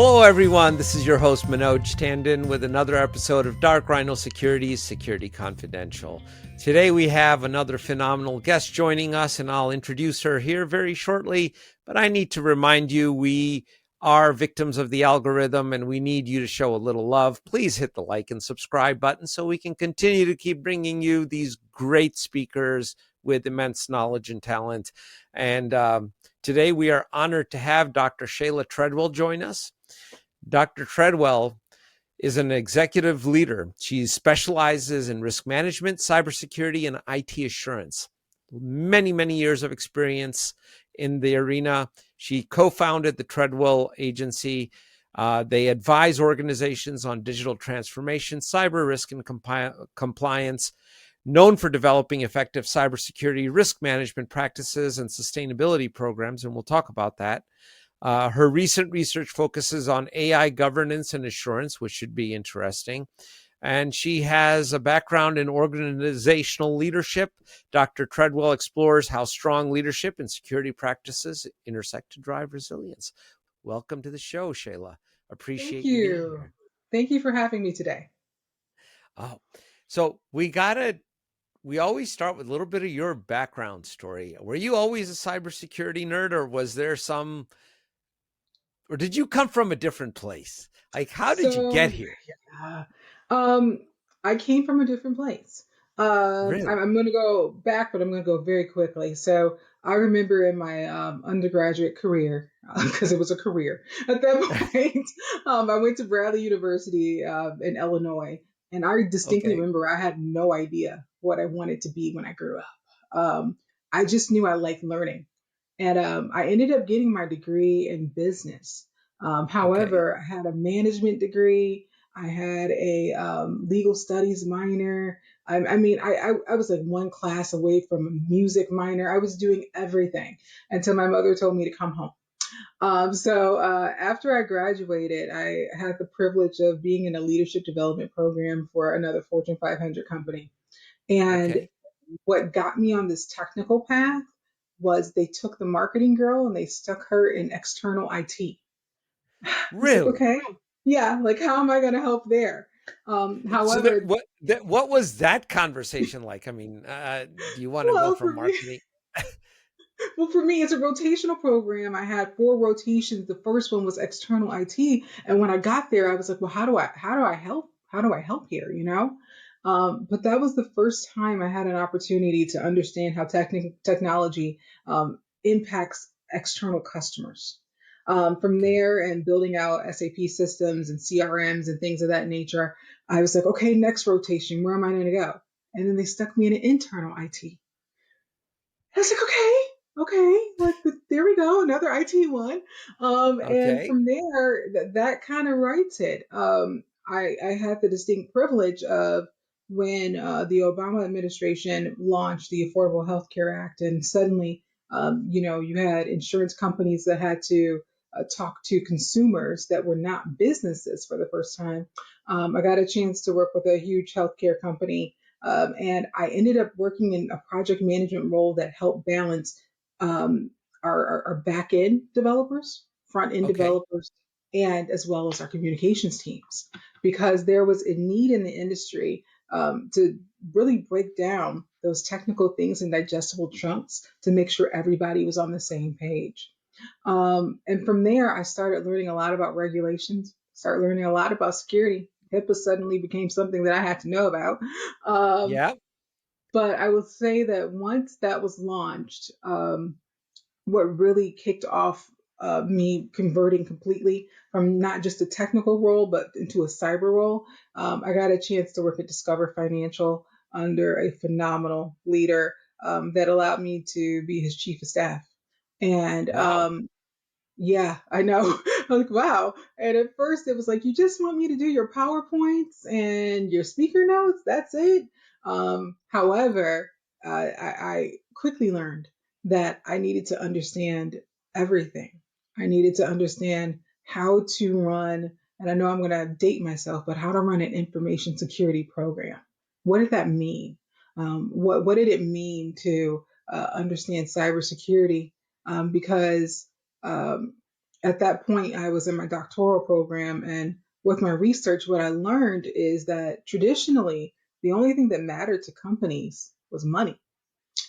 Hello, everyone. This is your host, Manoj Tandon, with another episode of Dark Rhiino Securities, Security Confidential. Today, we have another phenomenal guest joining us, and I'll introduce her here very shortly. But I need to remind you, we are victims of the algorithm, and we need you to show a little love. Please hit the like and subscribe button so we can continue to keep bringing you these great speakers with immense knowledge and talent. And today, we are honored to have Dr. Shayla Treadwell join us. Dr. Treadwell is an executive leader. She specializes in risk management, cybersecurity, and IT assurance. Many, many years of experience in the arena. She co-founded the Treadwell Agency. They advise organizations on digital transformation, cyber risk, and compliance, known for developing effective cybersecurity risk management practices and sustainability programs, and we'll talk about that. Her recent research focuses on AI governance and assurance, which should be interesting. And she has a background in organizational leadership. Dr. Treadwell explores how strong leadership and security practices intersect to drive resilience. Welcome to the show, Shayla. Appreciate you being here. Thank you for having me today. Oh, so we always start with a little bit of your background story. Were you always a cybersecurity nerd, or did you come from a different place? Like, how did you get here? Yeah, um, I came from a different place. Really? I'm going to go back, but I'm going to go very quickly. So I remember in my undergraduate career, because it was a career at that point, I went to Bradley University in Illinois, and I distinctly Okay. remember I had no idea what I wanted to be when I grew up. I just knew I liked learning. And I ended up getting my degree in business. Okay. However, I had a management degree. I had a legal studies minor. I was like one class away from a music minor. I was doing everything until my mother told me to come home. After I graduated, I had the privilege of being in a leadership development program for another Fortune 500 company. And Okay. what got me on this technical path was they took the marketing girl and they stuck her in external IT. I was like, Really? okay, yeah, like how am I going to help there? So However, what was that conversation like? I mean, do you want to go well, from marketing? for me, it's a rotational program. I had four rotations. The first one was external IT, and when I got there, I was like, well, how do I help? How do I help here? But that was the first time I had an opportunity to understand how technology impacts external customers. From Okay. there and building out SAP systems and CRMs and things of that nature, I was like, okay, next rotation, where am I going to go? And then they stuck me in an internal IT. I was like, okay, like there we go, another IT one. And Okay. from there, that kind of writes it. I had the distinct privilege of when the Obama administration launched the Affordable Health Care Act, and suddenly, you had insurance companies that had to talk to consumers that were not businesses for the first time. I got a chance to work with a huge healthcare company and I ended up working in a project management role that helped balance our back end developers, front end Okay. developers, and as well as our communications teams, because there was a need in the industry to really break down those technical things in digestible chunks to make sure everybody was on the same page. And from there, I started learning a lot about regulations, started learning a lot about security. HIPAA suddenly became something that I had to know about. Um, Yeah. but I will say that once that was launched, what really kicked off me converting completely from not just a technical role, but into a cyber role, I got a chance to work at Discover Financial under a phenomenal leader that allowed me to be his chief of staff. And Wow. yeah, I know. I'm like, wow. And at first it was like, you just want me to do your PowerPoints and your speaker notes? That's it. However, I quickly learned that I needed to understand everything. I needed to understand how to run, and I know I'm going to date myself, but how to run an information security program. What did that mean? What did it mean to understand cybersecurity? Because um, At that point, I was in my doctoral program, and with my research, what I learned is that traditionally, the only thing that mattered to companies was money.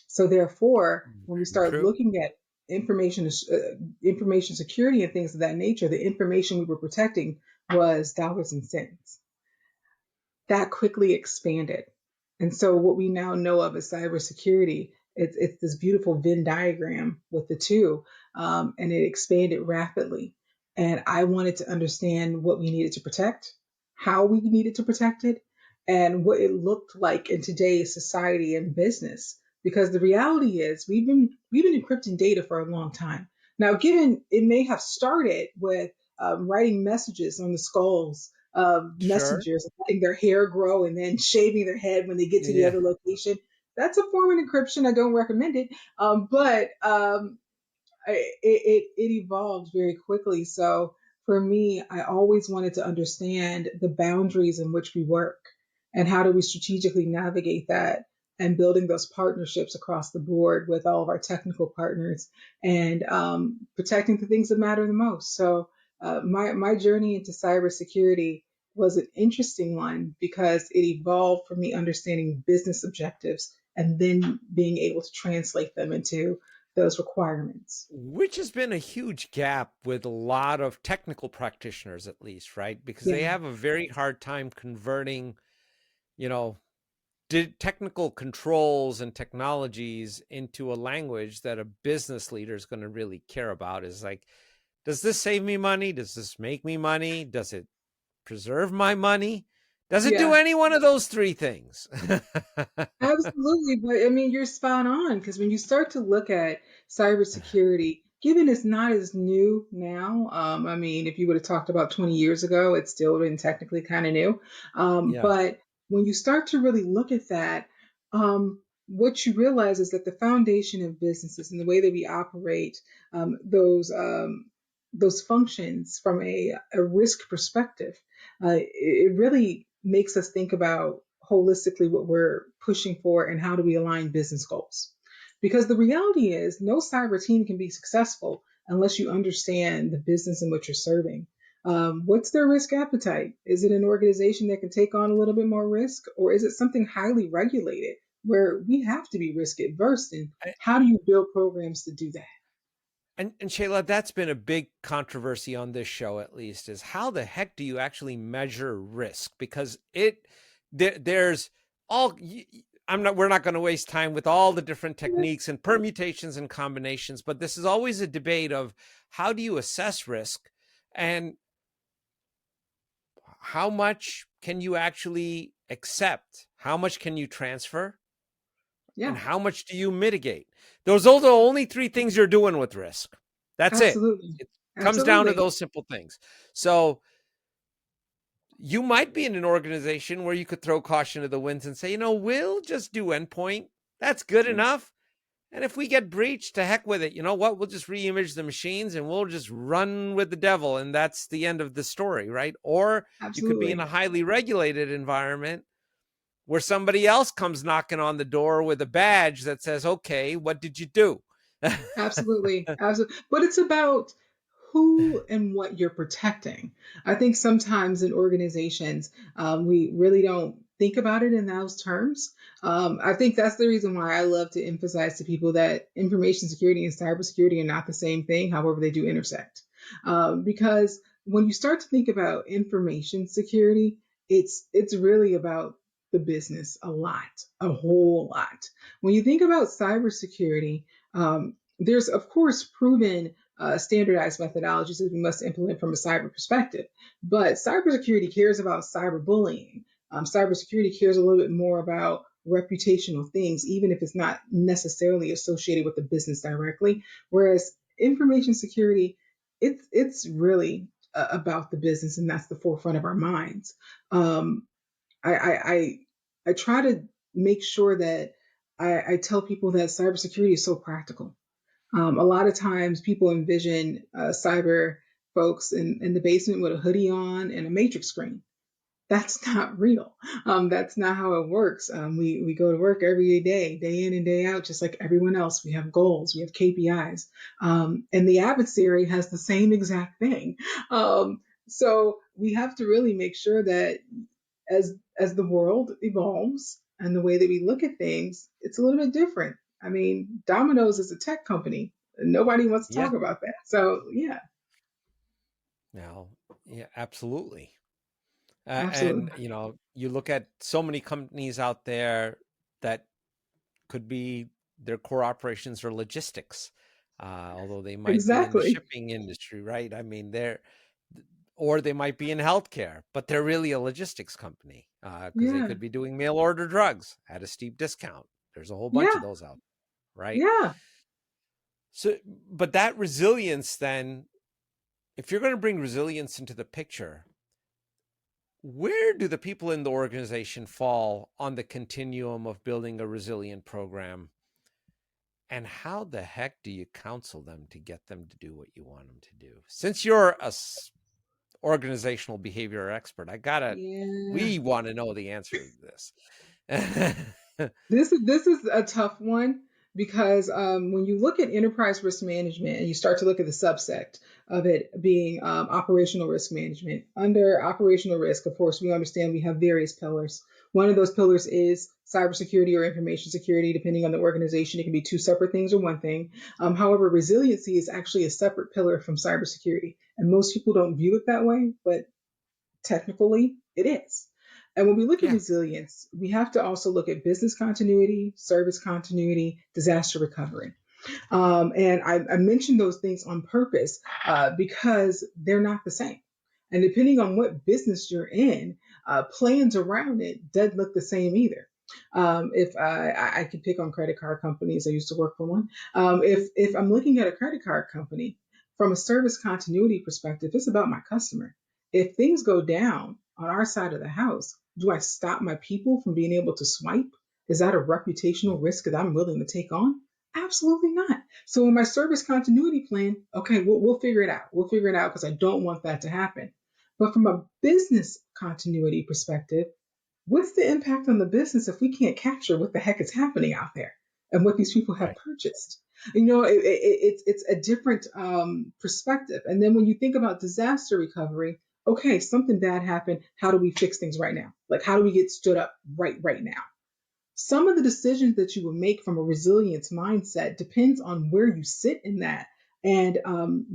So therefore, when we start True. looking at information security and things of that nature, the information we were protecting was dollars and cents. That quickly expanded. And so what we now know of as cybersecurity, it's this beautiful Venn diagram with the two, and it expanded rapidly. And I wanted to understand what we needed to protect, how we needed to protect it, and what it looked like in today's society and business. Because the reality is we've been encrypting data for a long time. Now, given it may have started with writing messages on the skulls of Sure. messengers, letting their hair grow and then shaving their head when they get to the Yeah. other location. That's a form of encryption. I don't recommend it. But it evolved very quickly. So for me, I always wanted to understand the boundaries in which we work and how do we strategically navigate that and building those partnerships across the board with all of our technical partners and protecting the things that matter the most. So my journey into cybersecurity was an interesting one because it evolved from me understanding business objectives and then being able to translate them into those requirements. Which has been a huge gap with a lot of technical practitioners, at least, right? Because they Yeah, have a very hard time converting, you know, technical controls and technologies into a language that a business leader is going to really care about. Is like, does this save me money? Does this make me money? Does it preserve my money? Does it do yeah, any one of those three things? absolutely. But I mean, you're spot on because when you start to look at cybersecurity, given it's not as new now, I mean, if you would have talked about 20 years ago, it's still been technically kind of new. Yeah, But when you start to really look at that, what you realize is that the foundation of businesses and the way that we operate those functions from a risk perspective, it really makes us think about holistically what we're pushing for and how do we align business goals. Because the reality is, no cyber team can be successful unless you understand the business in which you're serving. What's their risk appetite? Is it an organization that can take on a little bit more risk, or is it something highly regulated where we have to be risk adverse? And how do you build programs to do that? and Shayla, that's been a big controversy on this show, at least, is how the heck do you actually measure risk? Because there's all. I'm not. We're not going to waste time with all the different techniques and permutations and combinations, but this is always a debate of how do you assess risk, and how much can you actually accept? How much can you transfer? And Yeah, how much do you mitigate? Those are the only three things you're doing with risk. That's it. absolutely. It comes down to Absolutely. those simple things. So you might be in an organization where you could throw caution to the winds and say, we'll just do endpoint. That's good Yeah, enough. And if we get breached, to heck with it. You know what? We'll just reimage the machines and we'll just run with the devil. And that's the end of the story, right? Or you could be in absolutely. a highly regulated environment where somebody else comes knocking on the door with a badge that says, okay, what did you do? Absolutely. Absolutely. But it's about who and what you're protecting. I think sometimes in organizations, we really don't think about it in those terms. I think that's the reason why I love to emphasize to people that information security and cybersecurity are not the same thing. However, they do intersect. Because when you start to think about information security, it's really about the business a lot, a whole lot. When you think about cybersecurity, there's, of course, proven standardized methodologies that we must implement from a cyber perspective. But cybersecurity cares about cyberbullying. Cybersecurity cares a little bit more about reputational things, even if it's not necessarily associated with the business directly. Whereas information security, it's really about the business, and that's the forefront of our minds. Um, I, I, I I try to make sure that I tell people that cybersecurity is so practical. A lot of times people envision cyber folks in the basement with a hoodie on and a matrix screen. That's not real. That's not how it works. We go to work every day in and day out, just like everyone else. We have goals, we have KPIs, and the adversary has the same exact thing. So we have to really make sure that as the world evolves and the way that we look at things, it's a little bit different. I mean, Domino's is a tech company. And nobody wants to Yeah. talk about that. So yeah, Now, yeah, absolutely. And absolutely. you look at so many companies out there that could be their core operations or logistics, although they might be in the Exactly. shipping industry, right? I mean, or they might be in healthcare, but they're really a logistics company because they could Yeah. be doing mail order drugs at a steep discount. There's a whole bunch of Yeah. those out, right? Yeah. So, but that resilience, then, if you're going to bring resilience into the picture, where do the people in the organization fall on the continuum of building a resilient program? And how the heck do you counsel them to get them to do what you want them to do? Since you're a organizational behavior expert, Yeah. we want to know the answer to this. This is a tough one because when you look at enterprise risk management and you start to look at the subsect of it being operational risk management, under operational risk, of course, we understand we have various pillars. One of those pillars is cybersecurity or information security, depending on the organization. It can be two separate things or one thing. However, resiliency is actually a separate pillar from cybersecurity, and most people don't view it that way, but technically it is. And when we look at Yeah, resilience, we have to also look at business continuity, service continuity, disaster recovery. And I mentioned those things on purpose because they're not the same. And depending on what business you're in, plans around it doesn't look the same either. If I could pick on credit card companies, I used to work for one. If I'm looking at a credit card company from a service continuity perspective, it's about my customer. If things go down on our side of the house, do I stop my people from being able to swipe? Is that a reputational risk that I'm willing to take on? Absolutely not. So in my service continuity plan, okay, we'll figure it out. We'll figure it out because I don't want that to happen. But from a business continuity perspective, what's the impact on the business if we can't capture what the heck is happening out there and what these people have right, purchased? It's a different perspective. And then when you think about disaster recovery, okay, something bad happened. How do we fix things right now? Like, how do we get stood up right now? Some of the decisions that you will make from a resilience mindset depends on where you sit in that and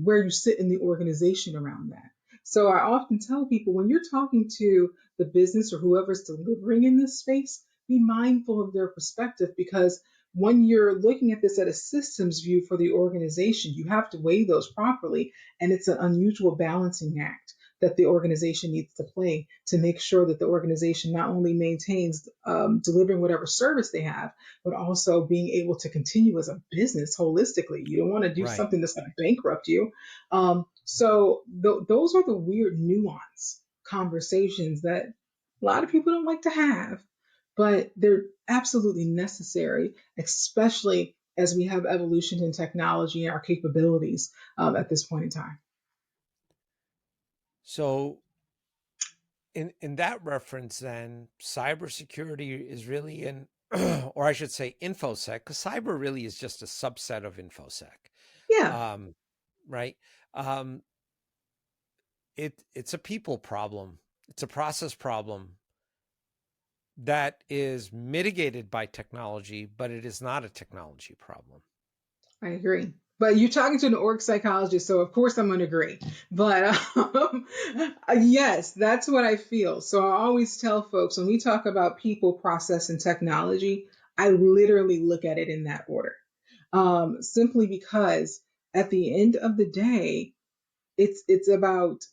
where you sit in the organization around that. So I often tell people when you're talking to the business or whoever's delivering in this space, be mindful of their perspective because when you're looking at this at a systems view for the organization, you have to weigh those properly. And it's an unusual balancing act that the organization needs to play to make sure that the organization not only maintains delivering whatever service they have, but also being able to continue as a business holistically. You don't want to do right. something that's going to bankrupt you. Those are the weird nuance conversations that a lot of people don't like to have, but they're absolutely necessary, especially as we have evolution in technology and our capabilities at this point in time. So, in that reference, then cybersecurity is really in, or I should say, infosec, because cyber really is just a subset of infosec, Yeah, um, right? Um, it's a people problem. It's a process problem that is mitigated by technology, but it is not a technology problem. I agree. But you're talking to an org psychologist, so of course I'm going to agree. But yes, that's what I feel. So I always tell folks when we talk about people, process, and technology, I literally look at it in that order. Simply because at the end of the day, it's about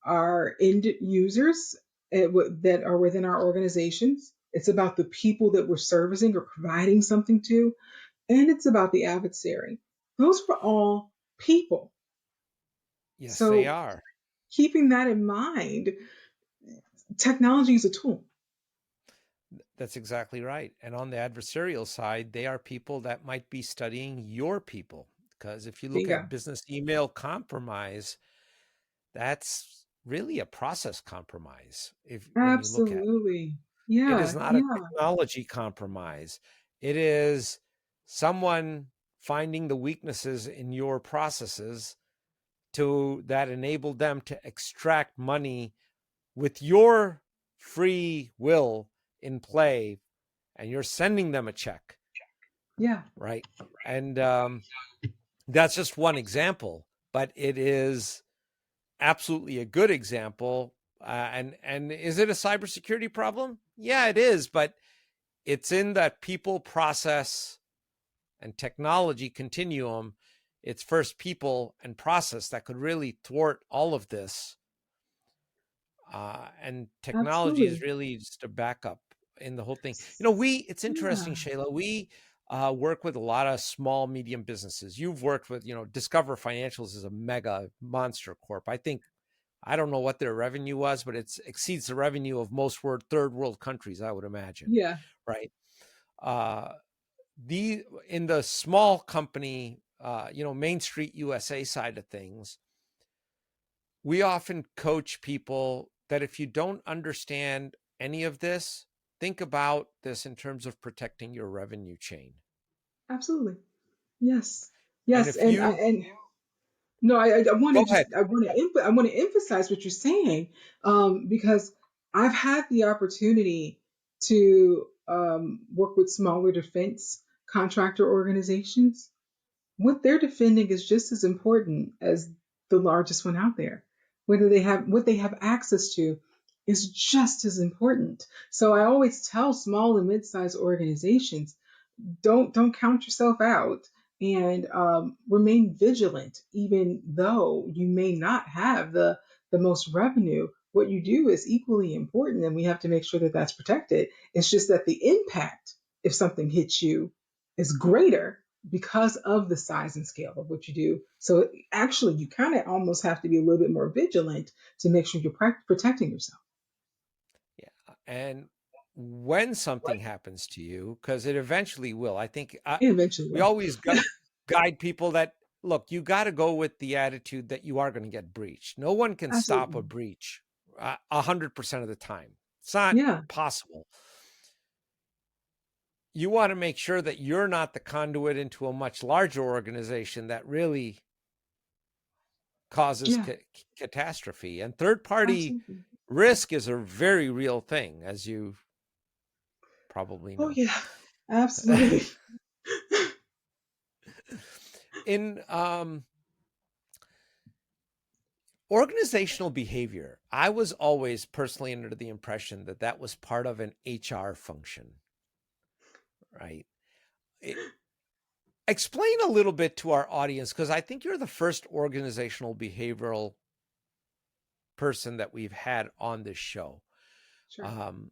our end users that are within our organizations. It's about the people that we're servicing or providing something to, and it's about the adversary. Those were all people. Yes, they So, are. keeping that in mind, technology is a tool. That's exactly right. And on the adversarial side, they are people that might be studying your people. Because if you look Bingo. at business email compromise, that's really a process compromise if when you look at it. Absolutely. It is Yeah, not a yeah, technology compromise. It is someone finding the weaknesses in your processes to that enable them to extract money with your free will in play, and you're sending them a check, yeah. right? And that's just one example, but it is absolutely a good example. And is it a cybersecurity problem? Yeah, it is, but it's in that people, process, and technology continuum. It's first people and process that could really thwart all of this. And technology is Absolutely. really just a backup in the whole thing. It's interesting, Yeah. Shayla. We work with a lot of small, medium businesses. You've worked with, Discover Financials is a mega monster corp. I don't know what their revenue was, but it exceeds the revenue of most third world countries, I would imagine. Yeah. Right. Uh, in the small company, Main Street USA side of things, we often coach people that if you don't understand any of this, think about this in terms of protecting your revenue chain. Absolutely. Yes. And Yes. if you And no, I want go to ahead, just I want to emphasize what you're saying, because I've had the opportunity to work with smaller defense contractor organizations. What they're defending is just as important as the largest one out there. Whether they have what they have access to is just as important. So I always tell small and mid-sized organizations, don't count yourself out, and remain vigilant even though you may not have the most revenue. What you do is equally important, and we have to make sure that that's protected. It's just that the impact, if something hits you, is greater because of the size and scale of what you do. So actually you kind of almost have to be a little bit more vigilant to make sure you're protecting yourself. yeah, and when something happens to you, because it eventually will, I think Eventually we will. always guide people that look, you got to go with the attitude that you are going to get breached. No one can stop a Absolutely. breach 100% of the time. It's not Yeah. possible. You want to make sure that you're not the conduit into a much larger organization that really causes Yeah. catastrophe. And third party Absolutely. risk is a very real thing, as you probably Oh know. yeah. Absolutely. In organizational behavior, I was always personally under the impression that that was part of an HR function, right? It, explain a little bit to our audience, because I think you're the first organizational behavioral person that we've had on this show. Sure. Um,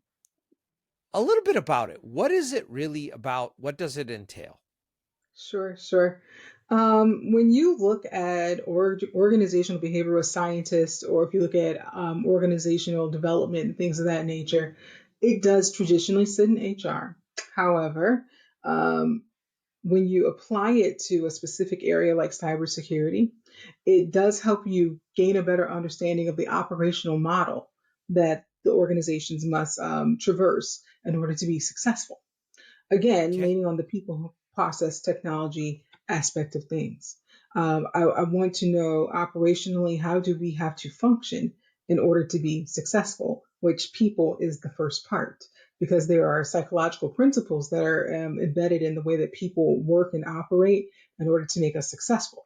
a little bit about it. What is it really about? What does it entail? Sure, sure. When you look at organizational behavioral scientists, or if you look at organizational development and things of that nature, it does traditionally sit in HR. However, um, when you apply it to a specific area like cybersecurity, it does help you gain a better understanding of the operational model that the organizations must traverse in order to be successful. Again, Okay. leaning on the people, process, technology aspect of things. I want to know operationally, how do we have to function in order to be successful, which people is the first part, because there are psychological principles that are embedded in the way that people work and operate in order to make us successful.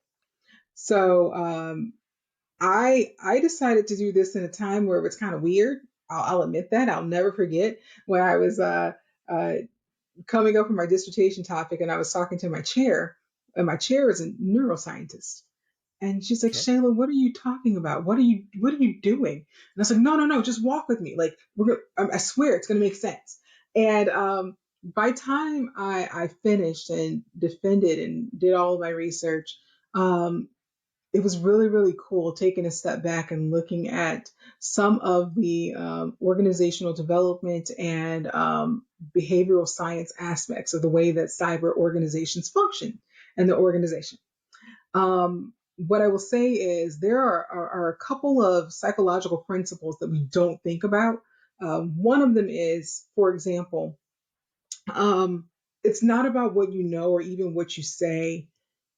So I decided to do this in a time where it was kind of weird. I'll admit that. I'll never forget when I was uh, coming up with my dissertation topic, and I was talking to my chair, and my chair is a neuroscientist. And she's like, Okay. Shayla, what are you talking about? What are you doing? And I was like, no, no, no, just walk with me. Like I swear it's gonna make sense. And by time I finished and defended and did all of my research, um, it was really, really cool taking a step back and looking at some of the organizational development and behavioral science aspects of the way that cyber organizations function and the organization. what I will say is there are a couple of psychological principles that we don't think about. One of them is, for example, um, it's not about what you know or even what you say.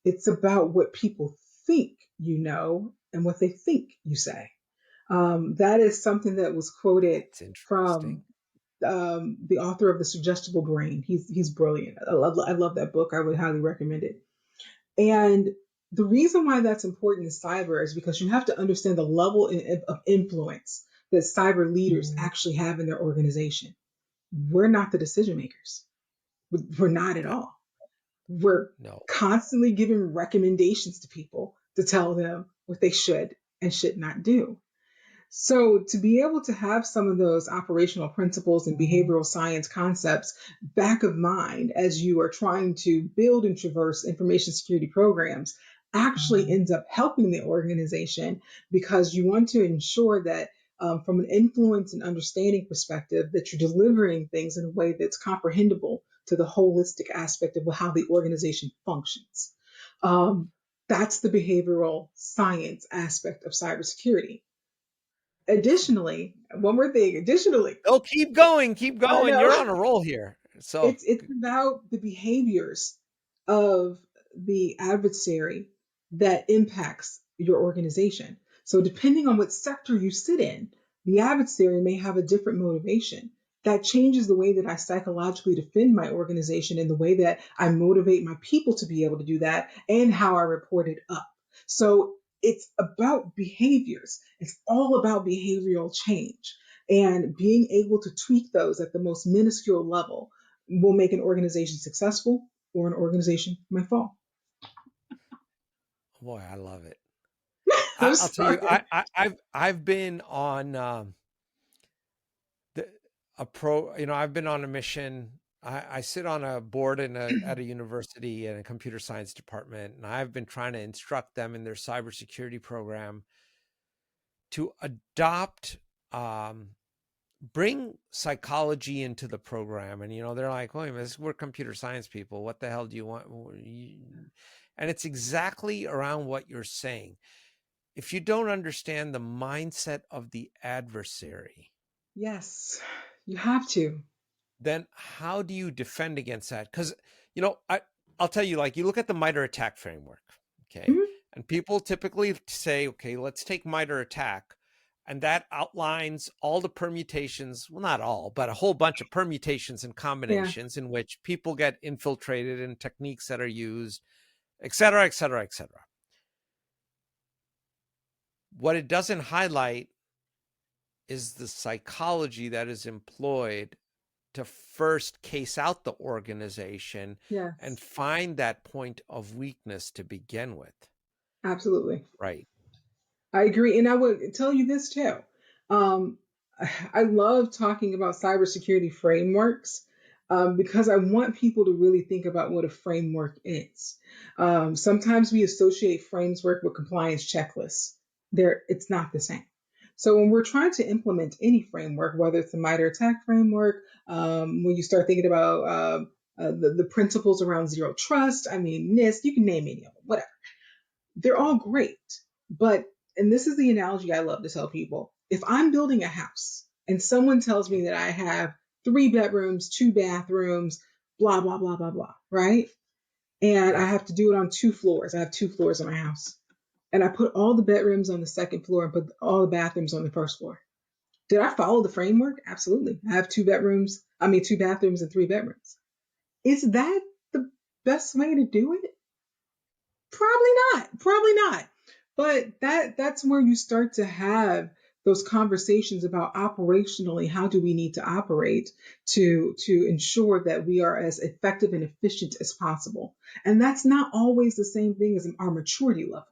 It's about what people think you know and what they think you say. That is something that was quoted That's from interesting. the author of The Suggestible Brain. He's brilliant. I love that book. I would highly recommend it. And the reason why that's important in cyber is because you have to understand the level of influence that cyber leaders actually have in their organization. We're not the decision makers. We're not at Yeah. all. We're No. constantly giving recommendations to people to tell them what they should and should not do. So, to be able to have some of those operational principles and behavioral science concepts back of mind as you are trying to build and traverse information security programs actually ends up helping the organization because you want to ensure that from an influence and understanding perspective that you're delivering things in a way that's comprehensible to the holistic aspect of how the organization functions. Um, that's the behavioral science aspect of cybersecurity. Additionally, one more thing. Additionally, Oh, keep going, keep I going. know You're on a roll here. So, it's about the behaviors of the adversary that impacts your organization. So depending on what sector you sit in, the adversary may have a different motivation. That changes the way that I psychologically defend my organization and the way that I motivate my people to be able to do that and how I report it up. So it's about behaviors. It's all about behavioral change and being able to tweak those at the most minuscule level will make an organization successful or an organization might fall. boy, I love it. I'm I'll tell you, sorry. I've been on the a pro. I've been on a mission. I sit on a board at a university in a computer science department, and I've been trying to instruct them in their cybersecurity program to adopt um, bring psychology into the program. And they're like, wait a minute, we're computer science people, what the hell do you want? And it's exactly around what you're saying. If you don't understand the mindset of the adversary, Yes, you have to. then how do you defend against that? Because I'll tell you, like, you look at the MITRE ATT&CK framework, okay, Mhm. and people typically say, okay, let's take MITRE ATT&CK, and that outlines all the permutations, well, not all, but a whole bunch of permutations and Yeah, combinations in which people get infiltrated and techniques that are used, et cetera, et cetera, et cetera. What it doesn't highlight is the psychology that is employed to first case out the organization and yes, find that point of weakness to begin with. absolutely. Right. I agree. And I would tell you this too. Um, I love talking about cybersecurity frameworks because I want people to really think about what a framework is. Sometimes we associate framework with compliance checklists. It's not the same. So when we're trying to implement any framework, whether it's the MITRE ATT&CK framework, when you start thinking about the principles around zero trust, I mean, NIST, you can name any of them, whatever, they're all great. But, and this is the analogy I love to tell people, if I'm building a house and someone tells Okay. me that I have 3 bedrooms, 2 bathrooms, blah, blah, blah, blah, blah, right? And I Yep. have to do it on 2 floors. I have 2 floors in my house. And I put all the bedrooms on the second floor and put all the bathrooms on the first floor. Did I follow the framework? Absolutely. I have 2 bedrooms, 2 bathrooms and 3 bedrooms. Is that the best way to do it? Probably not. Probably not. But that's where you start to have those conversations about operationally how do we need to operate to ensure that we are as effective and efficient as possible. And that's not always the same thing as our maturity level.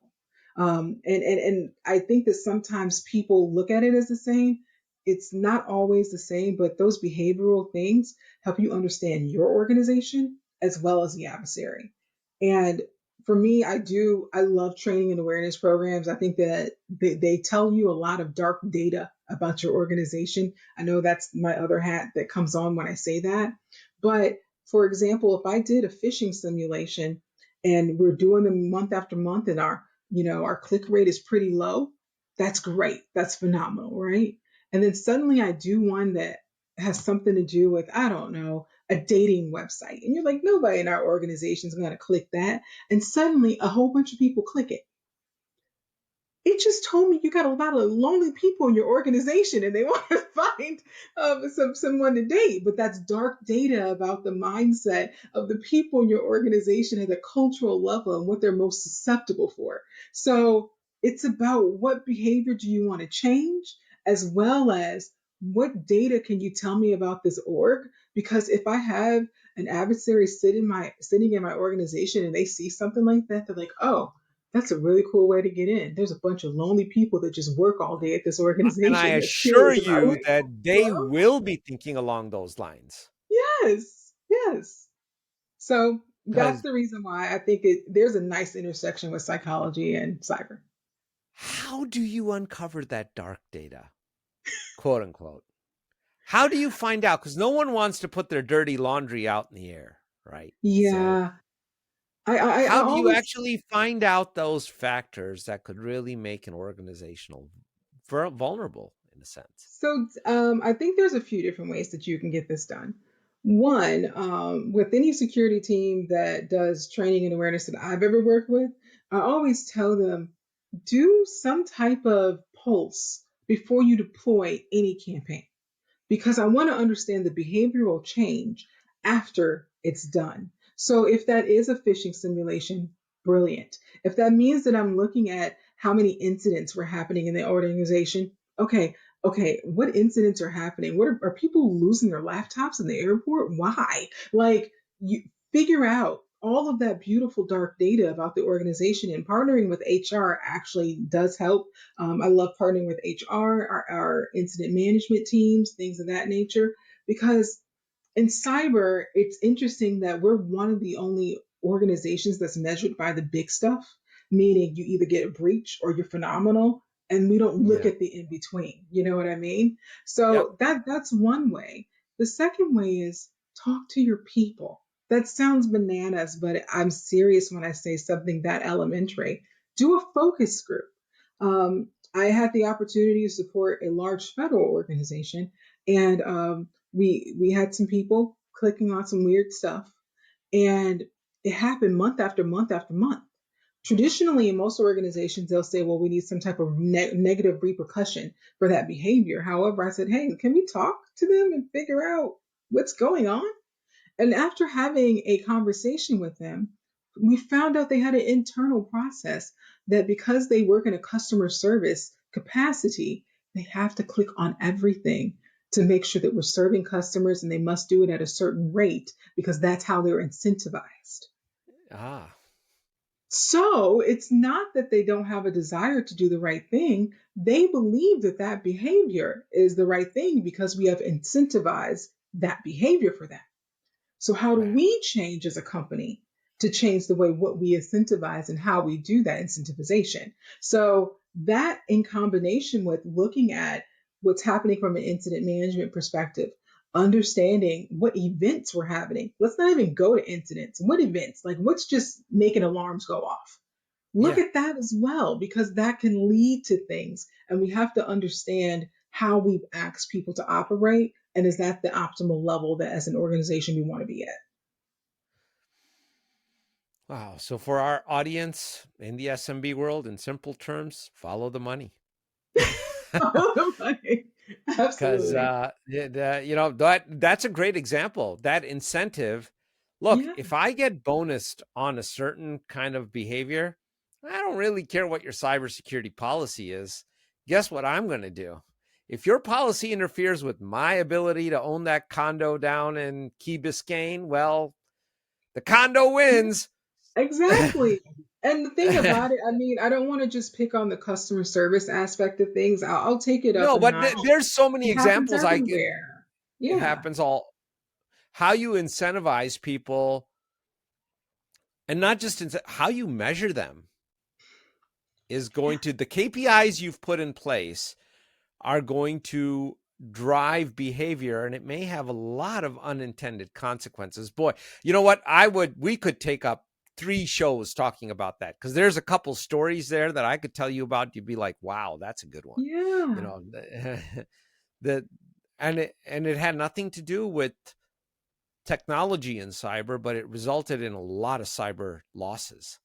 And I think that sometimes people look at it as the same. It's not always the same, but those behavioral things help you understand your organization as well as the adversary. And for me, I love training and awareness programs. I think that they tell you a lot of dark data about your organization. I know that's my other hat that comes on when I say that. But for example, if I did a phishing simulation and we're doing them month after month and our our click rate is pretty low. That's great. That's phenomenal, right? And then suddenly I do one that has something to do with, I don't know, a dating website. And you're like, nobody in our organization is going to click that. And suddenly a whole bunch of people click it. It just told me you got a lot of lonely people in your organization and they want to find someone to date. But that's dark data about the mindset of the people in your organization at a cultural level and what they're most susceptible for. So it's about what behavior do you want to change, as well as what data can you tell me about this org? Because if I have an adversary sitting in my organization and they see something like that, they're like, oh, that's a really cool way to get in. There's a bunch of lonely people that just work all day at this And I organization that's assure curious about you it. that they Well, will be thinking along those lines. yes, yes. So that's Because the reason why I think there's a nice intersection with psychology and cyber. how do you uncover that dark data, quote unquote? How do you find out? Because no one wants to put their dirty laundry out in the air, right? So, Yeah, I how do you always actually find out those factors that could really make an organizational vulnerable in a sense? I think there's a few different ways that you can get this done. One, with any security team that does training and awareness that I've ever worked with, I always tell them do some type of pulse before you deploy any campaign because I want to understand the behavioral change after it's done. So if that is a phishing simulation, brilliant. If that means that I'm looking at how many incidents were happening in the organization, okay, okay, what incidents are happening? Are people losing their laptops in the airport? Why? Like you figure out all of that beautiful dark data about the organization, and partnering with HR actually does help. I love partnering with HR, our incident management teams, things of that nature, because in cyber, it's interesting that we're one of the only organizations that's measured by the big stuff, meaning you either get a breach or you're phenomenal, and we don't look Yeah. at the in between. You know what I mean? Yep. So that's one way. The second way is talk to your people. That sounds bananas, but I'm serious when I say something that elementary. Do a focus group. I had the opportunity to support a large federal organization, and we had some people clicking on some weird stuff, and it happened month after month after month. Traditionally, in most organizations, they'll say, well, we need some type of negative repercussion for that behavior. However, I said, hey, can we talk to them and figure out what's going on? And after having a conversation with them, we found out they had an internal process that because they work in a customer service capacity, they have to click on everything to make sure that we're serving customers, and they must do it at a certain rate because that's how they're incentivized. Ah, So it's not that they don't have a desire to do the right thing. They believe that that behavior is the right thing because we have incentivized that behavior for them. So how do right. we change as a company to change the way what we incentivize and how we do that incentivization? So that in combination with looking at what's happening from an incident management perspective, understanding what events were happening. Let's not even go to incidents. What events? Like what's just making alarms go off? Look Yeah. at that as well, because that can lead to things. And we have to understand how we've asked people to operate. And is that the optimal level that as an organization we want to be at? Wow. So for our audience in the SMB world, in simple terms, follow the money. Because Absolutely. that's a great example. That incentive. Look, Yeah, if I get bonused on a certain kind of behavior, I don't really care what your cybersecurity policy is. Guess what I'm going to do? If your policy interferes with my ability to own that condo down in Key Biscayne, well, the condo wins. exactly. And the thing about it, I mean, I don't want to just pick on the customer service aspect of things. I'll take it up No, a but notch. there's so many It happens examples I could. everywhere. It Yeah. happens all. How you incentivize people, and not just how you measure them, is going to the KPIs you've put in place are going to drive behavior, and it may have a lot of unintended consequences. Boy, you know what? We could take up three shows talking about that, because there's a couple stories there that I could tell you about. You'd be like, wow, that's a good one. You Yeah. know, the and it had nothing to do with technology in cyber, but it resulted in a lot of cyber losses.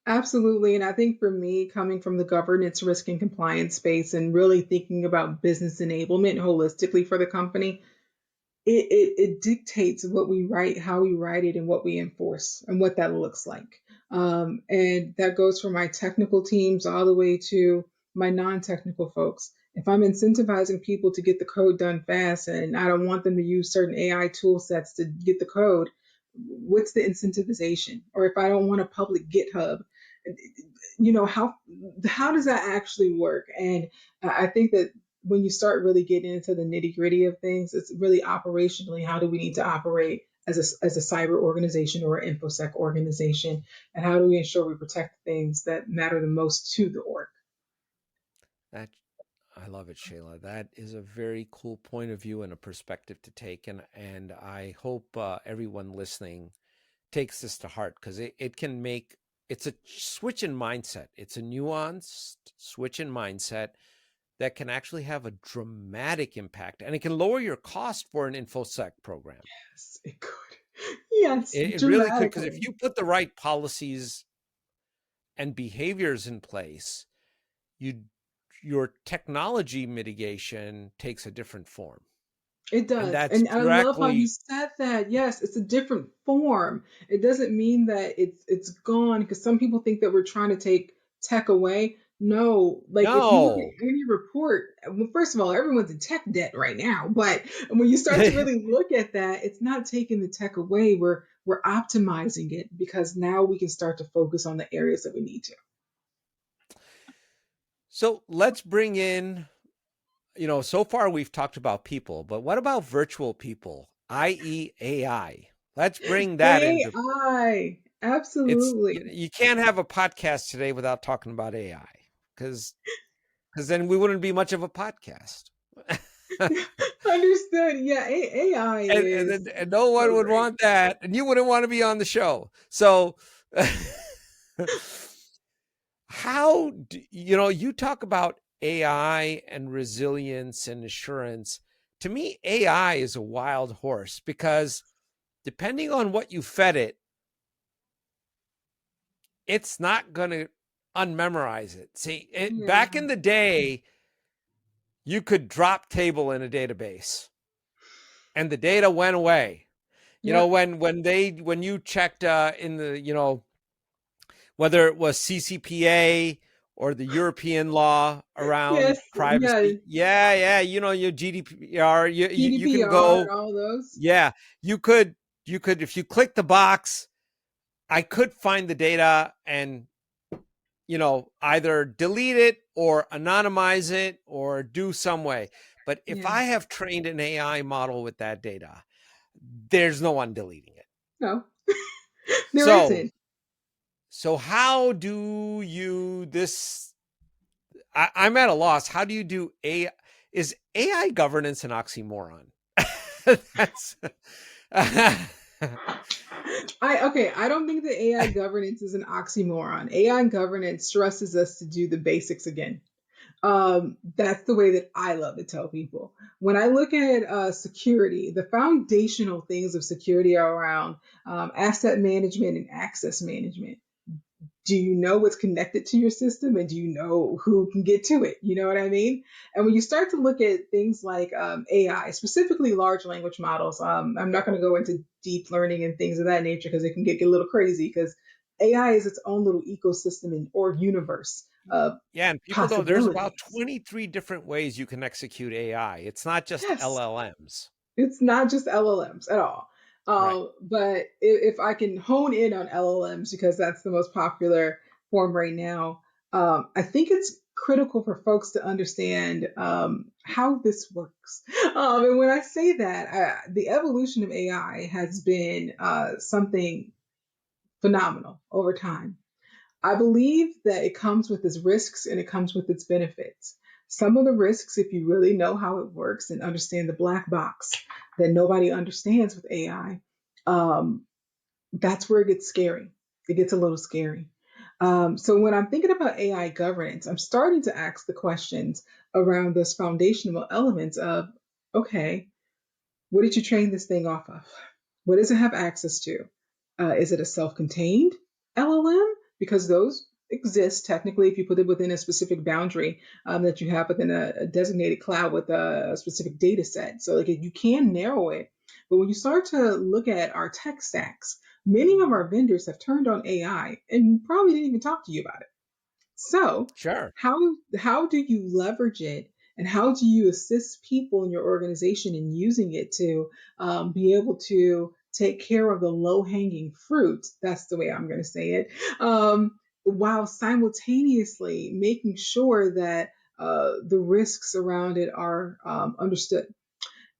Absolutely. And I think for me, coming from the governance, risk, and compliance space and really thinking about business enablement holistically for the company, it dictates what we write, how we write it, and what we enforce, and what that looks like. And that goes from my technical teams all the way to my non-technical folks. If I'm incentivizing people to get the code done fast, and I don't want them to use certain AI tool sets to get the code, what's the incentivization? Or if I don't want a public GitHub, how does that actually work? And I think that when you start really getting into the nitty gritty of things, it's really operationally, how do we need to operate as a cyber organization or an infosec organization, and how do we ensure we protect the things that matter the most to the org? That I love it, Shayla. That is a very cool point of view and a perspective to take, and I hope everyone listening takes this to heart, because it can make it's a switch in mindset. It's a nuanced switch in mindset that can actually have a dramatic impact, and it can lower your cost for an infosec program. Yes, it could. Yes, It really could, because if dramatically. you put the right policies and behaviors in place, you your technology mitigation takes a different form. It And does. that's And I love how you directly said that. Yes, it's a different form. It doesn't mean that it's gone, because some people think that we're trying to take tech away. No, like if you look no. at any report, well, first of all, everyone's in tech debt right now. But when you start to really look at that, it's not taking the tech away. We're optimizing it, because now we can start to focus on the areas that we need to. So let's bring in, so far we've talked about people, but what about virtual people, i.e., AI? Let's bring that into AI, it's. You, absolutely. you can't have a podcast today without talking about AI, because then we wouldn't be much of a podcast. Understood. Yeah, AI is And no one so would great. want that, and you wouldn't want to be on the show. So, you talk about AI and resilience and assurance. To me, AI is a wild horse, because depending on what you fed it, it's not going to unmemorize it. See, Yeah. back in the day, you could drop table in a database and the data went away. Yep. When you checked in the, whether it was CCPA or the European law around Yes. Yeah. privacy. Yeah, yeah, your GDPR, you can GDPR and go, all those. yeah, you could if you click the box, I could find the data and either delete it or anonymize it or do some way. But if Yeah. I have trained an AI model with that data, there's no one deleting it. No, there So, isn't. how do you this I'm at a loss. How do you do AI? Is AI governance an oxymoron? That's I don't think that AI governance is an oxymoron. AI governance stresses us to do the basics again. That's the way that I love to tell people. When I look at security, the foundational things of security are around asset management and access management. Do you know what's connected to your system, and do you know who can get to it? You know what I mean? And when you start to look at things like AI, specifically large language models, I'm not going to go into deep learning and things of that nature, because it can get a little crazy, because AI is its own little ecosystem or universe of yeah, and people don't. There's about possibilities. 23 different ways you can execute AI. It's not just Yes, LLMs. it's not just LLMs at all. Right. But if I can hone in on LLMs, because that's the most popular form right now, I think it's critical for folks to understand how this works. And when I say that, the evolution of AI has been something phenomenal over time. I believe that it comes with its risks and it comes with its benefits. Some of the risks, if you really know how it works and understand the black box that nobody understands with AI, that's where it gets scary. it gets a little scary. So when I'm thinking about AI governance, I'm starting to ask the questions around those foundational elements of, okay, what did you train this thing off of? What does it have access to? Is it a self contained LLM? Because those exist technically if you put it within a specific boundary that you have within a designated cloud with a specific data set. So like you can narrow it. But when you start to look at our tech stacks, many of our vendors have turned on AI and probably didn't even talk to you about it. So, Sure. how do you leverage it, and how do you assist people in your organization in using it to be able to take care of the low hanging fruit? That's the way I'm going to say it. While simultaneously making sure that the risks around it are understood.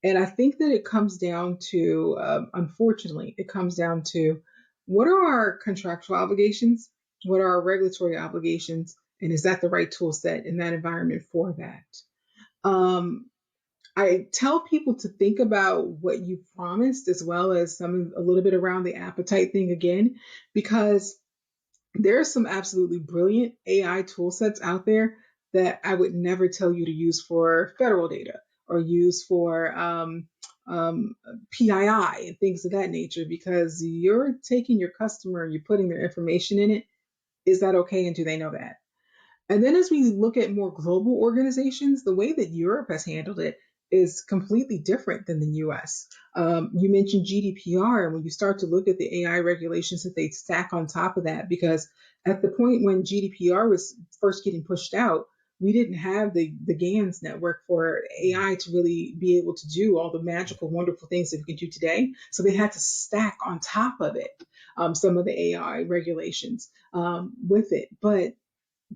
And I think that it comes down to, unfortunately, it comes down to what are our contractual obligations? What are our regulatory obligations? And is that the right tool set in that environment for that? Um, I tell people to think about what you promised as well as a little bit around the appetite thing again, because there are some absolutely brilliant AI tool sets out there that I would never tell you to use for federal data or use for um, PII and things of that nature because you're taking your customer and you're putting their information in it. Is that okay? And do they know that? And then as we look at more global organizations, the way that Europe has handled it is completely different than the US. You mentioned GDPR, and when you start to look at the AI regulations that they stack on top of that, because at the point when GDPR was first getting pushed out, we didn't have the GANs network for AI to really be able to do all the magical, wonderful things that we can do today. So they had to stack on top of it some of the AI regulations with it. But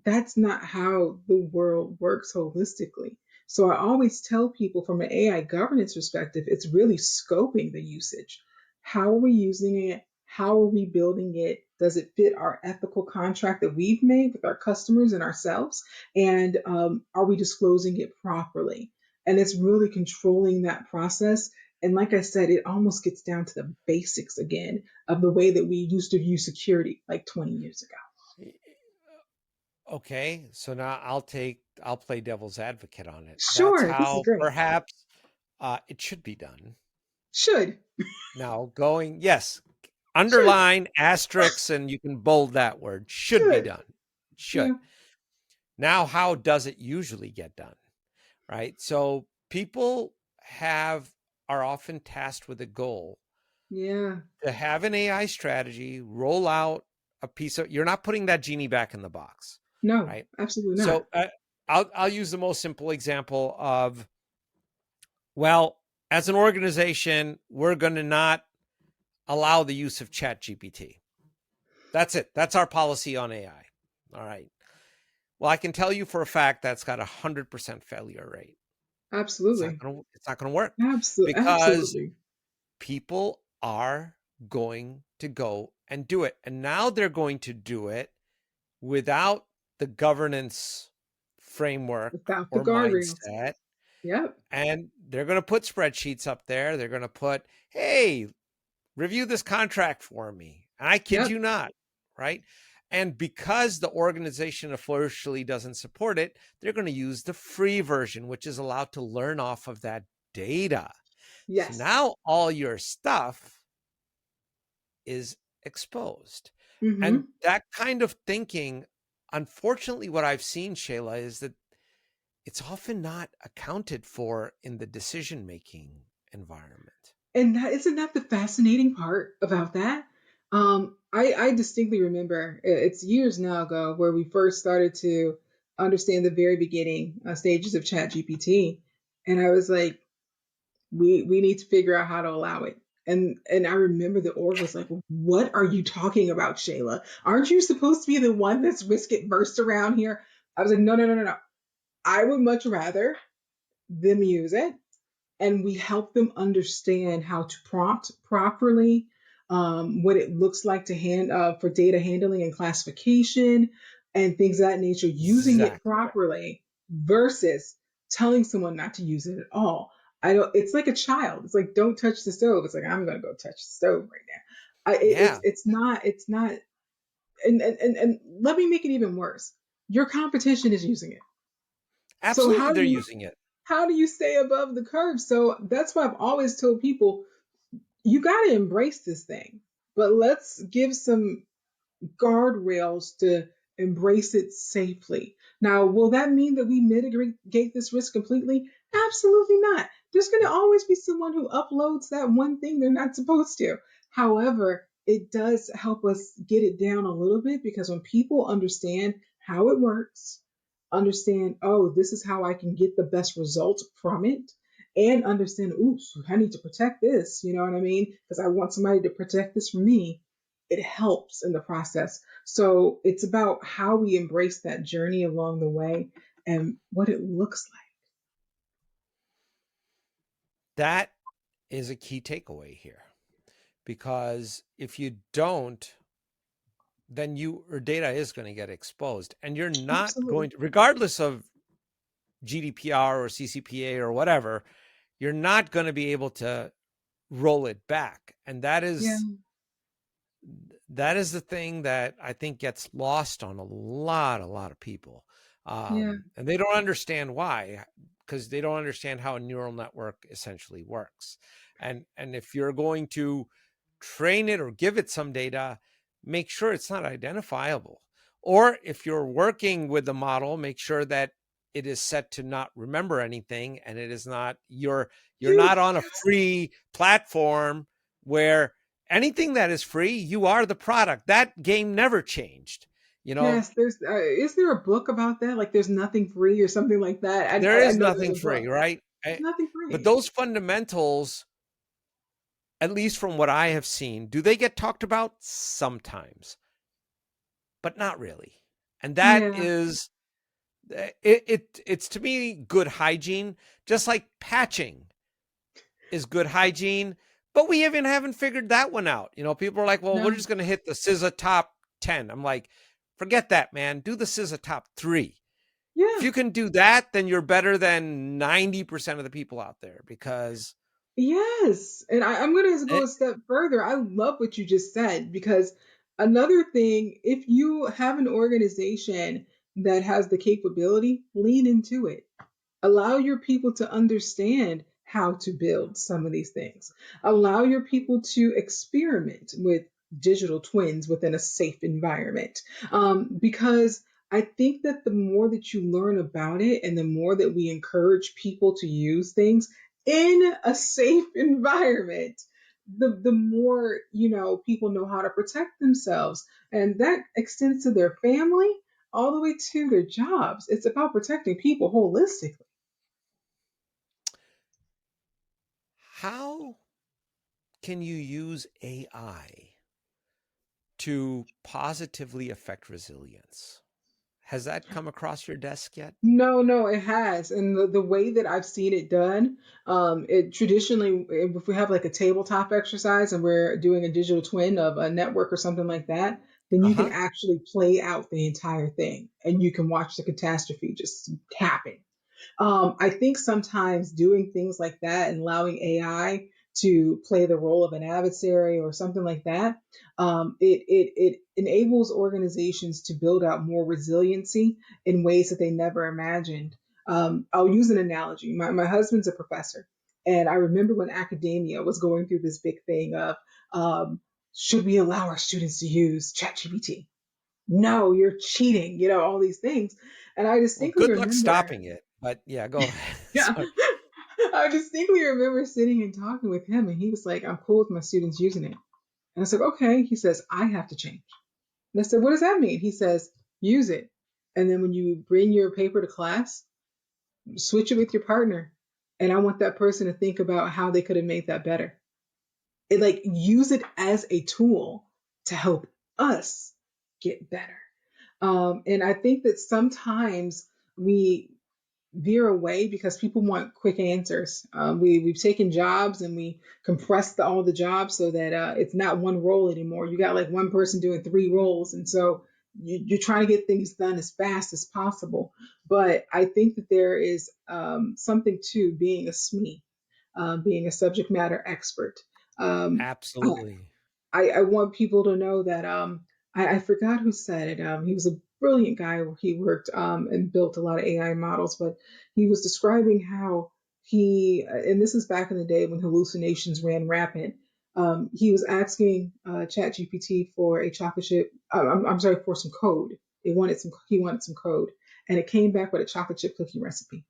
that's not how the world works holistically. So I always tell people from an AI governance perspective, it's really scoping the usage. How are we using it? How are we building it? Does it fit our ethical contract that we've made with our customers and ourselves? And are we disclosing it properly? And it's really controlling that process. And like I said, it almost gets down to the basics again of the way that we used to view security like 20 years ago. Okay, so now I'll play devil's advocate on it. That's Sure, this is how great. perhaps it should be done. Should. Now, going, yes, Should. underline asterisks, and you can bold that word. Should be Should. done. Should. Yeah. Now, how does it usually get done? Right. So people have are often tasked with a goal Yeah. to have an AI strategy, roll out a piece of. You're not putting that genie back in the box, No, right? absolutely not. So I'll use the most simple example of, well, as an organization, we're going to not allow the use of Chat GPT. That's it. That's our policy on AI. All right. Well, I can tell you for a fact that's got 100% failure rate. Absolutely. It's not going to work Absolutely. because Absolutely. people are going to go and do it. And now they're going to do it without the governance framework Without the or guardrails. mindset. Yep. And they're going to put spreadsheets up there. They're going to put, hey, review this contract for me. And I kid Yep. you not, right? And because the organization officially doesn't support it, they're going to use the free version, which is allowed to learn off of that data. So Yes. now all your stuff is exposed. And Mm-hmm. that kind of thinking, unfortunately, what I've seen, Shayla, is that it's often not accounted for in the decision making environment. And that isn't that the fascinating part about that? I distinctly remember it's years now ago where we first started to understand the very beginning stages of Chat GPT, and I was like, we need to figure out how to allow it. And I remember the org was like, "What are you talking about, Shayla? Aren't you supposed to be the one that's risk adverse around here?" I was like, "No, no, no, no, no. I would much rather them use it and we help them understand how to prompt properly, what it looks like to hand for data handling and classification and things of that nature, using it Exactly. properly versus telling someone not to use it at all. I don't. It's like a child. It's like don't touch the stove. It's like I'm gonna go touch the stove right now. Yeah. It's not. It's not. And let me make it even worse. Your competition is using it. So Absolutely, they're using it. how do you stay above the curve? So that's why I've always told people you got to embrace this thing, but let's give some guardrails to embrace it safely. Now, will that mean that we mitigate this risk completely? Absolutely not. There's going to always be someone who uploads that one thing they're not supposed to. However, it does help us get it down a little bit because when people understand how it works, understand, oh, this is how I can get the best result from it, and understand, oops, I need to protect this, you know what I mean? Because I want somebody to protect this from me, it helps in the process. So it's about how we embrace that journey along the way and what it looks That is a key takeaway here, because if you don't, then your data is going to get exposed, and you're like. not Absolutely. going to, regardless of GDPR or CCPA or whatever, you're not going to be able to roll it back. And Yeah. that is the thing that I think gets lost on a lot of people. Yeah. And they don't understand why, because they don't understand how a neural network essentially works. And if you're going to train it or give it some data, make sure it's not identifiable. Or if you're working with the model, make sure that it is set to not remember anything, and it is not, you're You not on a free platform where anything that is free, you are the product. That game never changed. You know, yes, there's is there a book about that? Like there's nothing free or something like that. there I is know there's nothing a free, book. right? There's nothing But free. those fundamentals, at least from what I have seen, do they get talked about? Sometimes, but not really. And that Yeah. is it's to me good hygiene, just like patching is good hygiene, but we even haven't figured that one out. People are like, well, we're No. just going to hit the CISA top 10. I'm like, forget that, man. Do the CISA top 3. If Yeah. you can do that, then you're better than 90% of the people out there, because Yes. And I'm going to go it, a step further. I love what you just said because another thing, if you have an organization that has the capability, lean into it. Allow your people to understand how to build some of these things. Allow your people to experiment with digital twins within a safe environment. Because I think that the more that you learn about it and the more that we encourage people to use things in a safe environment, the more people know how to protect themselves, and that extends to their family all the way to their jobs. It's about protecting people holistically. how can you use AI to positively affect resilience? Has that come across your desk yet? No, no, it has. And the way that I've seen it done, it traditionally, if we have like a tabletop exercise and we're doing a digital twin of a network or something like that, then Uh you can huh. actually play out the entire thing and you can watch the catastrophe just happen. I think sometimes doing things like that and allowing AI to play the role of an adversary or something like that, it enables organizations to build out more resiliency in ways that they never imagined. I'll use an analogy. My husband's a professor, and I remember when academia was going through this big thing of um, should we allow our students to use ChatGPT? No, you're cheating, all these things. And I Well, distinctly good luck remember, stopping it. But yeah, go ahead. yeah, Sorry. I distinctly remember sitting and talking with him, and he was like, I'm cool with my students using it. And I said, okay. He says, I have to change. And I said, what does that mean? He says, use it. And then when you bring your paper to class, switch it with your partner. And I want that person to think about how they could have made that better. It like use it as a tool to help us get better. And I think that sometimes we veer away because people want quick answers. We've taken jobs and we compressed all the jobs so that it's not one role anymore. You got like one person doing three roles, and so you're trying to get things done as fast as possible. But I think that there is something to being a SME, being a subject matter expert. Um, I, Absolutely. I want people to know that. I forgot who said it. He was a brilliant guy. He worked and built a lot of AI models, but he was describing how and this is back in the day when hallucinations ran rampant. He was asking ChatGPT for a chocolate chip. I'm sorry, for some code. He wanted some code, and it came back with a chocolate chip cookie recipe.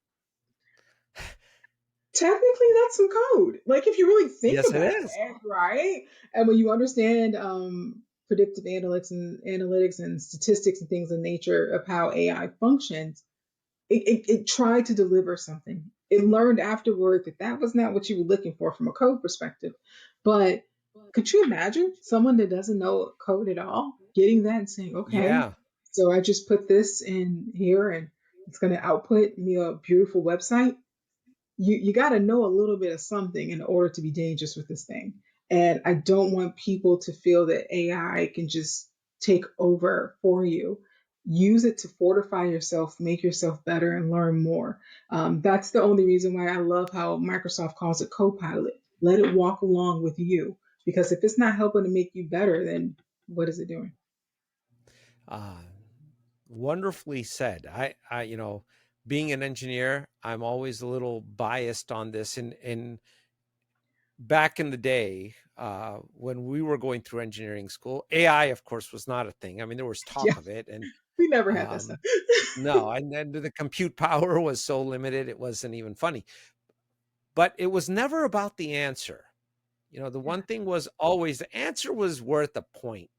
Technically, that's some code. Like if you really think Yes, it about is. it, right? And when you understand predictive analytics and statistics and things in nature of how AI functions, it tried to deliver something. It learned afterward that that was not what you were looking for from a code perspective. But could you imagine someone that doesn't know code at all getting that and saying, okay, Yeah. so I just put this in here and it's going to output me a beautiful website? You got to know a little bit of something in order to be dangerous with this thing. And I don't want people to feel that AI can just take over for you. Use it to fortify yourself, make yourself better, and learn more. That's the only reason why I love how Microsoft calls it Copilot. Let it walk along with you. Because if it's not helping to make you better, then what is it doing? Uh, Wonderfully said. Being an engineer, I'm always a little biased on this. And back in the day, when we were going through engineering school, AI, of course, was not a thing. I mean, there was Yeah, talk of it, and we never had that stuff. um, no, and then the compute power was so limited, it wasn't even funny. But it was never about the answer. The one thing was always the answer was worth a point.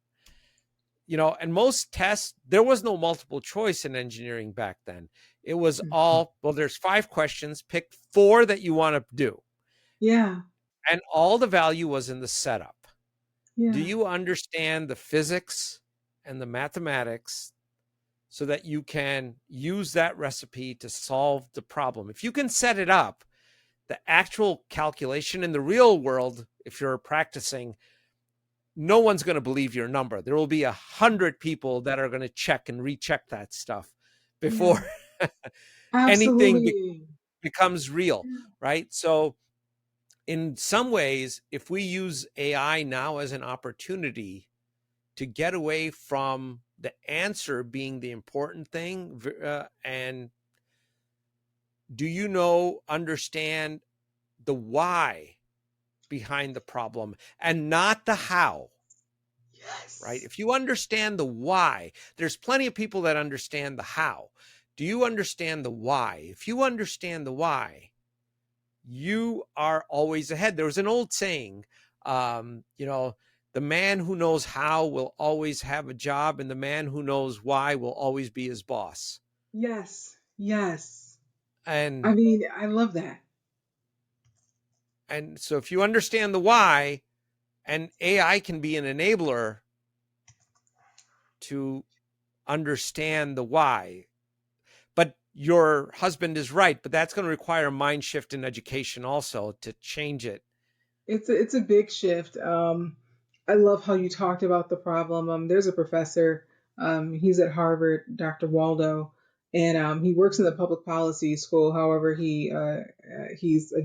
And most tests, there was no multiple choice in engineering back then. It was Mhm. all, well, there's 5 questions, pick 4 that you want to do. Yeah, And all the value was in the setup. Do yeah, you understand the physics and the mathematics so that you can use that recipe to solve the problem? If you can set it up, the actual calculation in the real world, if you're practicing, no one's going to believe your number. There will be 100 people that are going to check and recheck that stuff yeah. before anything Absolutely. becomes real, right? So, in some ways, if we use AI now as an opportunity to get away from the answer being the important thing, and understand the why behind the problem and not the how? Right? Yes. If you understand the why, there's plenty of people that understand the how. Do you understand the why? If you understand the why, you are always ahead. There was an old saying, the man who knows how will always have a job, and the man who knows why will always be his boss. Yes. Yes. I And mean, I love that. and so if you understand the why, and AI can be an enabler to understand the why. But your husband is right, but that's going to require a mind shift in education also to change it. It's a big shift. I love how you talked about the problem. There's a professor. He's at Harvard, Dr. Waldo, and he works in the public policy school. However, he's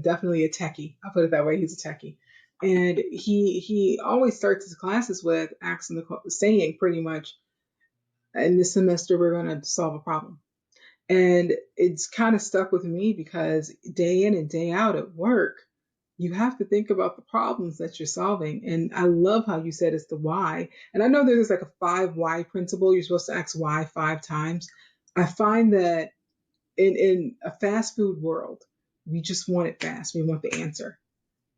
definitely a techie. I'll put it that way. He's a techie, and he always starts his classes with asking saying pretty much, in this semester we're going to solve a problem. And it's kind of stuck with me because day in and day out at work, you have to think about the problems that you're solving. And I love how you said it's the why. And I know there's like a 5 why principle. You're supposed to ask why 5 times. I find that in a fast food world, we just want it fast. We want the answer.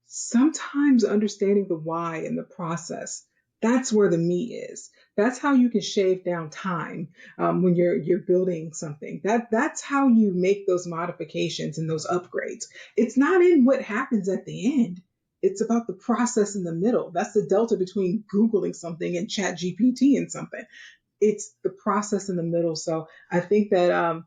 Sometimes understanding the why and the process, that's where the meat is. That's how you can shave down time when you're building something. That's how you make those modifications and those upgrades. It's not in what happens at the end. It's about the process in the middle. That's the delta between googling something and chat gpt and something. It's the process in the middle. So I think that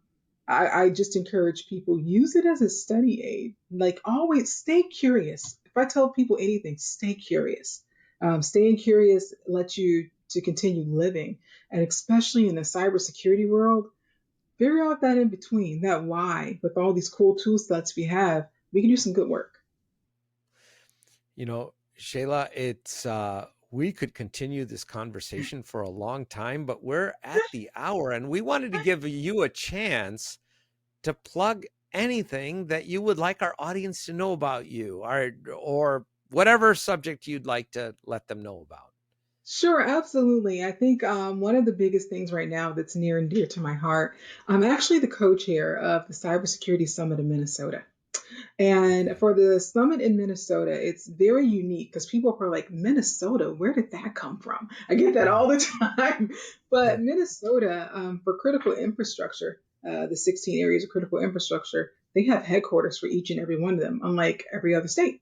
I just encourage people, use it as a study aid. Like always, stay curious. If I tell people anything, stay curious. Staying curious lets you to continue living, and especially in the cybersecurity world, figure out that in between, that why. With all these cool tool sets we have, we can do some good work. Shayla, it's we could continue this conversation for a long time, but we're at the hour, and we wanted to give you a chance to plug anything that you would like our audience to know about you, or whatever subject you'd like to let them know about. Sure, absolutely. I think one of the biggest things right now that's near and dear to my heart, I'm actually the co-chair of the Cybersecurity Summit in Minnesota. And Okay. for the summit in Minnesota, it's very unique because people are like, Minnesota, where did that come from? I get that all the time. But Minnesota, for critical infrastructure, the 16 areas of critical infrastructure, they have headquarters for each and every one of them, unlike every other state.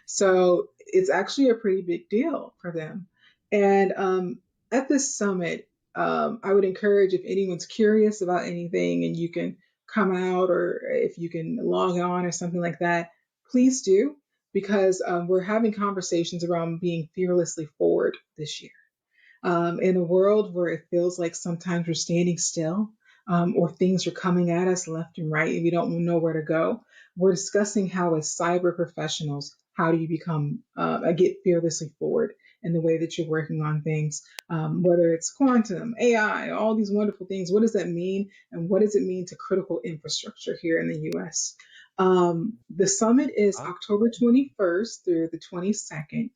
So it's actually a pretty big deal for them. And at this summit, I would encourage if anyone's curious about anything and you can come out or if you can log on or something like that, please do because we're having conversations around being fearlessly forward this year in a world where it feels like sometimes we're standing still or things are coming at us left and right and we don't know where to go. We're discussing how, as cyber professionals, how do you become, get fearlessly forward in the way that you're working on things, whether it's quantum, AI, all these wonderful things. What does that mean? And what does it mean to critical infrastructure here in the US? The summit is Wow. October 21st through the 22nd.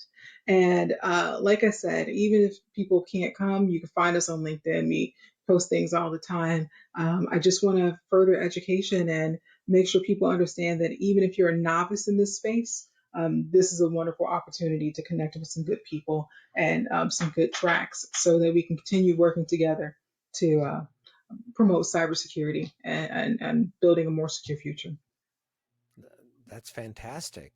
And like I said, even if people can't come, you can find us on LinkedIn. We post things all the time. I just want to further education and make sure people understand that even if you're a novice in this space, this is a wonderful opportunity to connect with some good people and some good tracks so that we can continue working together to promote cybersecurity and building a more secure future. That's fantastic.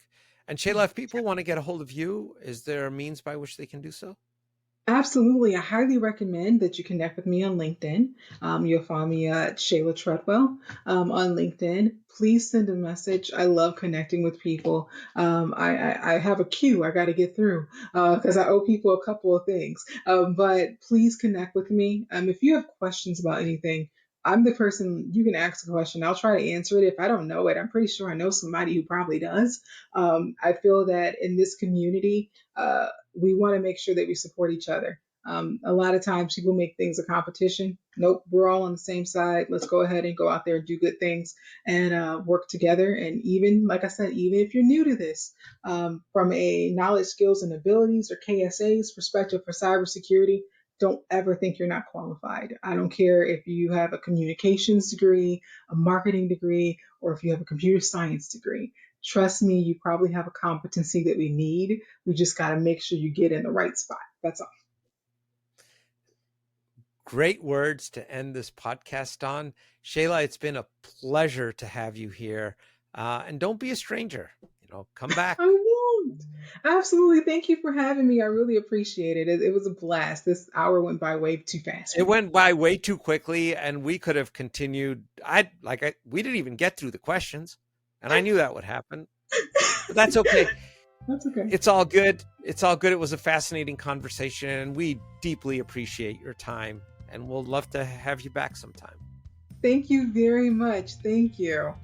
And Shayla, if people want to get a hold of you, is there a means by which they can do so? Absolutely. I highly recommend that you connect with me on LinkedIn. You'll find me at Shayla Treadwell on LinkedIn. Please send a message. I love connecting with people. I have a queue I got to get through because I owe people a couple of things. But please connect with me. If you have questions about anything, I'm the person you can ask a question. I'll try to answer it. If I don't know it, I'm pretty sure I know somebody who probably does. I feel that in this community, we want to make sure that we support each other. A lot of times people make things a competition. Nope, we're all on the same side. Let's go ahead and go out there and do good things and work together. And even, like I said, even if you're new to this, from a knowledge, skills, and abilities or KSA's perspective for cybersecurity, don't ever think you're not qualified. I don't care if you have a communications degree, a marketing degree, or if you have a computer science degree. Trust me, you probably have a competency that we need. We just got to make sure you get in the right spot. That's all. Great words to end this podcast on. Shayla, it's been a pleasure to have you here. And don't be a stranger. Come back. I won't. Absolutely. Thank you for having me. I really appreciate it. It was a blast. This hour went by way too fast for It me. went by way too quickly, and we could have continued. We didn't even get through the questions, and I knew that would happen, but that's okay. That's okay. It's all good. It's all good. It was a fascinating conversation, and we deeply appreciate your time, and we'll love to have you back sometime. Thank you very much. Thank you.